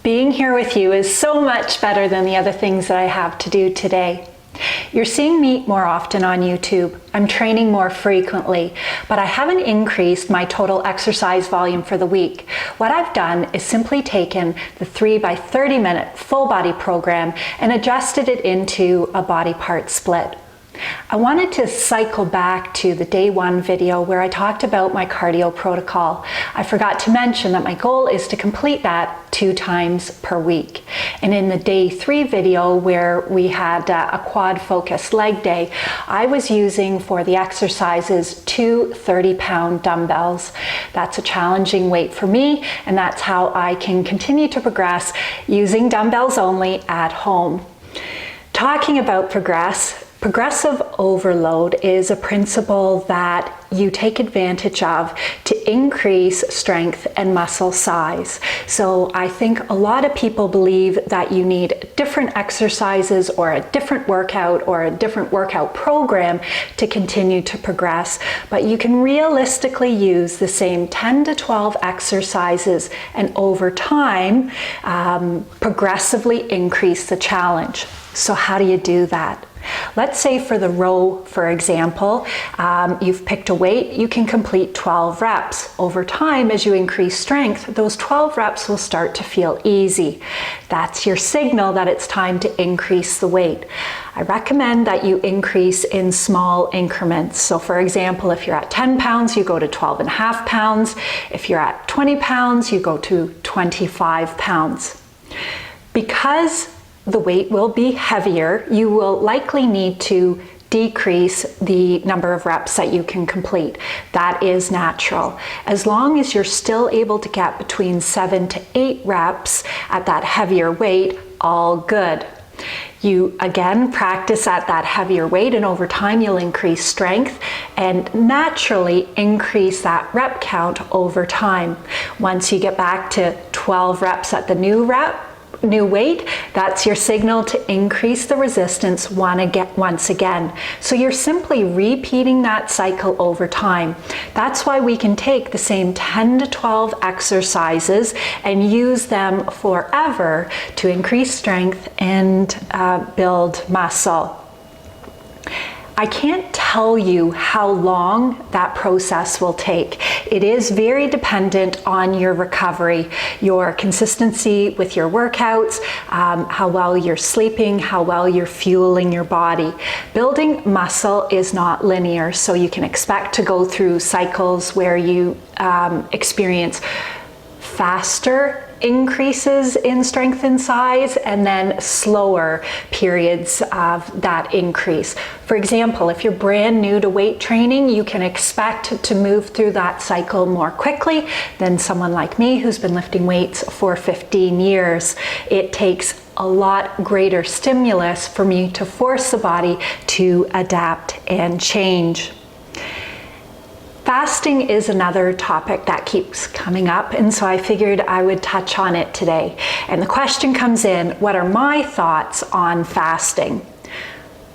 Being here with you is so much better than the other things that I have to do today. You're seeing me more often on YouTube. I'm training more frequently, but I haven't increased my total exercise volume for the week. What I've done is simply taken the 3 by 30 minute full body program and adjusted it into a body part split. I wanted to cycle back to the day 1 video where I talked about my cardio protocol. I forgot to mention that my goal is to complete that 2 times per week. And in the day 3 video where we had a quad focused leg day, I was using for the exercises 2 30-pound dumbbells. That's a challenging weight for me, and that's how I can continue to progress using dumbbells only at home. Talking about progressive overload is a principle that you take advantage of to increase strength and muscle size. So I think a lot of people believe that you need different exercises or a different workout program to continue to progress, but you can realistically use the same 10 to 12 exercises and over time progressively increase the challenge. So how do you do that? Let's say for the row, for example, you've picked a weight, you can complete 12 reps. Over time, as you increase strength, those 12 reps will start to feel easy. That's your signal that it's time to increase the weight. I recommend that you increase in small increments. So for example, if you're at 10 pounds, you go to 12.5 pounds. If you're at 20 pounds, you go to 25 pounds. Because the weight will be heavier, you will likely need to decrease the number of reps that you can complete. That is natural. As long as you're still able to get between 7 to 8 reps at that heavier weight, all good. You again practice at that heavier weight, and over time you'll increase strength and naturally increase that rep count over time. Once you get back to 12 reps at the new weight, that's your signal to increase the resistance once again. So you're simply repeating that cycle over time. That's why we can take the same 10 to 12 exercises and use them forever to increase strength and build muscle. I can't tell you how long that process will take. It is very dependent on your recovery, your consistency with your workouts, how well you're sleeping, how well you're fueling your body. Building muscle is not linear, so you can expect to go through cycles where you experience faster increases in strength and size, and then slower periods of that increase. For example, if you're brand new to weight training, you can expect to move through that cycle more quickly than someone like me who's been lifting weights for 15 years. It takes a lot greater stimulus for me to force the body to adapt and change. Fasting is another topic that keeps coming up, and so I figured I would touch on it today. And the question comes in, what are my thoughts on fasting?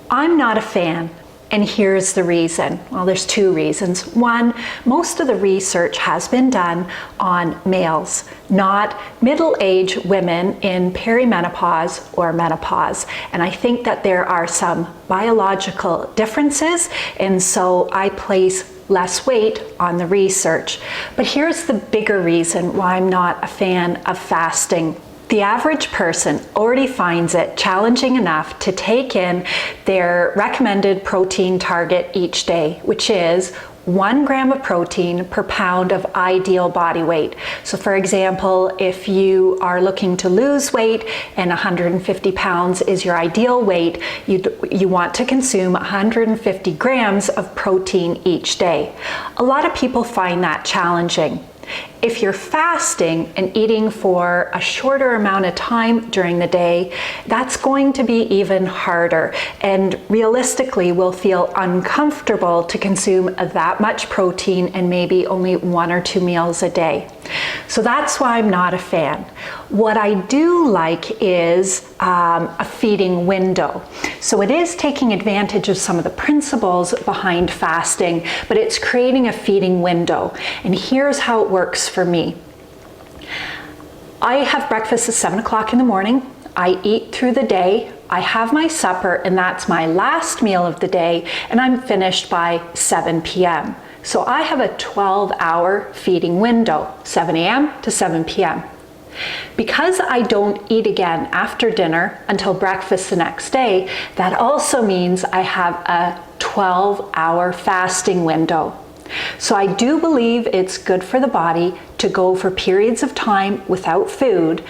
I'm not a fan, and here's the reason. Well, there's 2 reasons. One, most of the research has been done on males, not middle-aged women in perimenopause or menopause. And I think that there are some biological differences, and so I place less weight on the research. But here's the bigger reason why I'm not a fan of fasting. The average person already finds it challenging enough to take in their recommended protein target each day, which is 1 gram of protein per pound of ideal body weight. So for example, if you are looking to lose weight and 150 pounds is your ideal weight, you want to consume 150 grams of protein each day. A lot of people find that challenging. If you're fasting and eating for a shorter amount of time during the day, that's going to be even harder, and realistically will feel uncomfortable to consume that much protein and maybe only 1 or 2 meals a day. So that's why I'm not a fan. What I do like is a feeding window. So it is taking advantage of some of the principles behind fasting, but it's creating a feeding window. And here's how it works for me. I have breakfast at 7 o'clock in the morning. I eat through the day. I have my supper, and that's my last meal of the day, and I'm finished by 7 p.m. So I have a 12-hour feeding window, 7 a.m. to 7 p.m. Because I don't eat again after dinner until breakfast the next day, that also means I have a 12-hour fasting window. So I do believe it's good for the body to go for periods of time without food,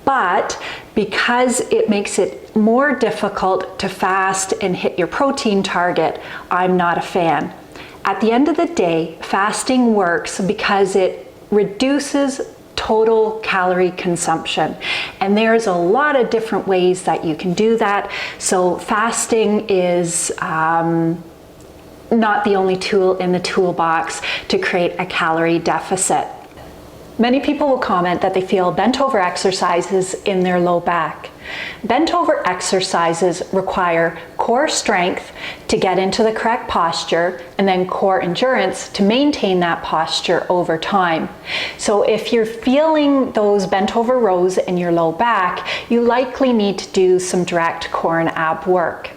but because it makes it more difficult to fast and hit your protein target, I'm not a fan. At the end of the day, fasting works because it reduces total calorie consumption. And there's a lot of different ways that you can do that. So fasting is not the only tool in the toolbox to create a calorie deficit. Many people will comment that they feel bent over exercises in their low back. Bent over exercises require core strength to get into the correct posture and then core endurance to maintain that posture over time. So if you're feeling those bent over rows in your low back, you likely need to do some direct core and ab work.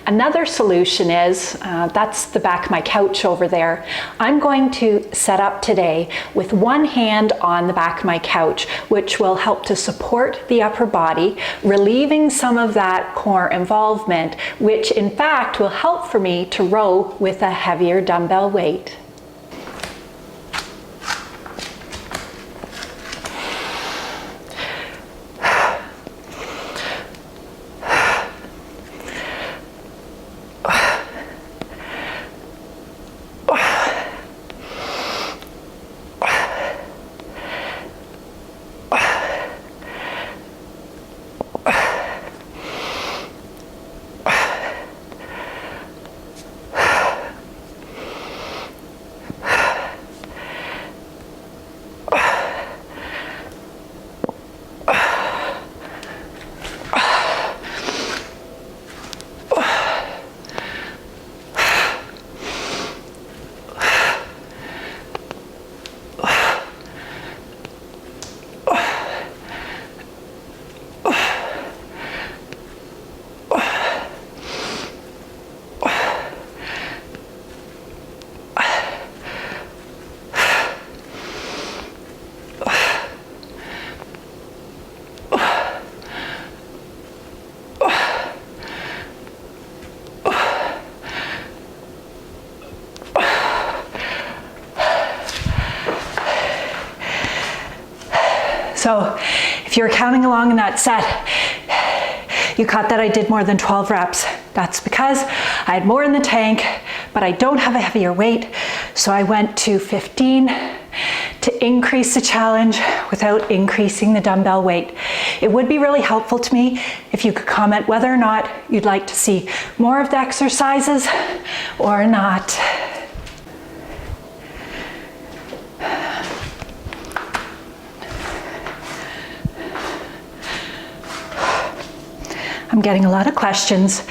Another solution is, that's the back of my couch over there. I'm going to set up today with one hand on the back of my couch, which will help to support the upper body, relieving some of that core involvement, which in fact will help for me to row with a heavier dumbbell weight. So if you're counting along in that set, you caught that I did more than 12 reps. That's because I had more in the tank, but I don't have a heavier weight. So I went to 15 to increase the challenge without increasing the dumbbell weight. It would be really helpful to me if you could comment whether or not you'd like to see more of the exercises or not. I'm getting a lot of questions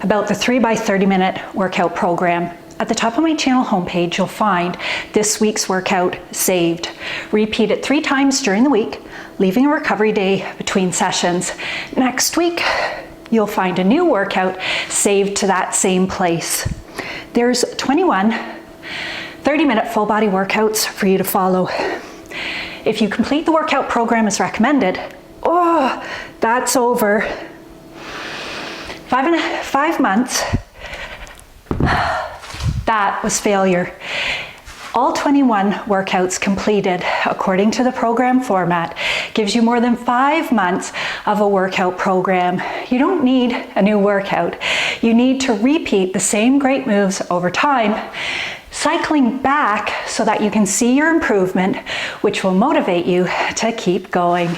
about the 3 by 30 minute workout program. At the top of my channel homepage, you'll find this week's workout saved. Repeat it 3 times during the week, leaving a recovery day between sessions. Next week, you'll find a new workout saved to that same place. There's 21 30-minute full body workouts for you to follow. If you complete the workout program as recommended, that's over 5 months. That was failure. All 21 workouts completed according to the program format gives you more than 5 months of a workout program. You don't need a new workout. You need to repeat the same great moves over time, cycling back so that you can see your improvement, which will motivate you to keep going.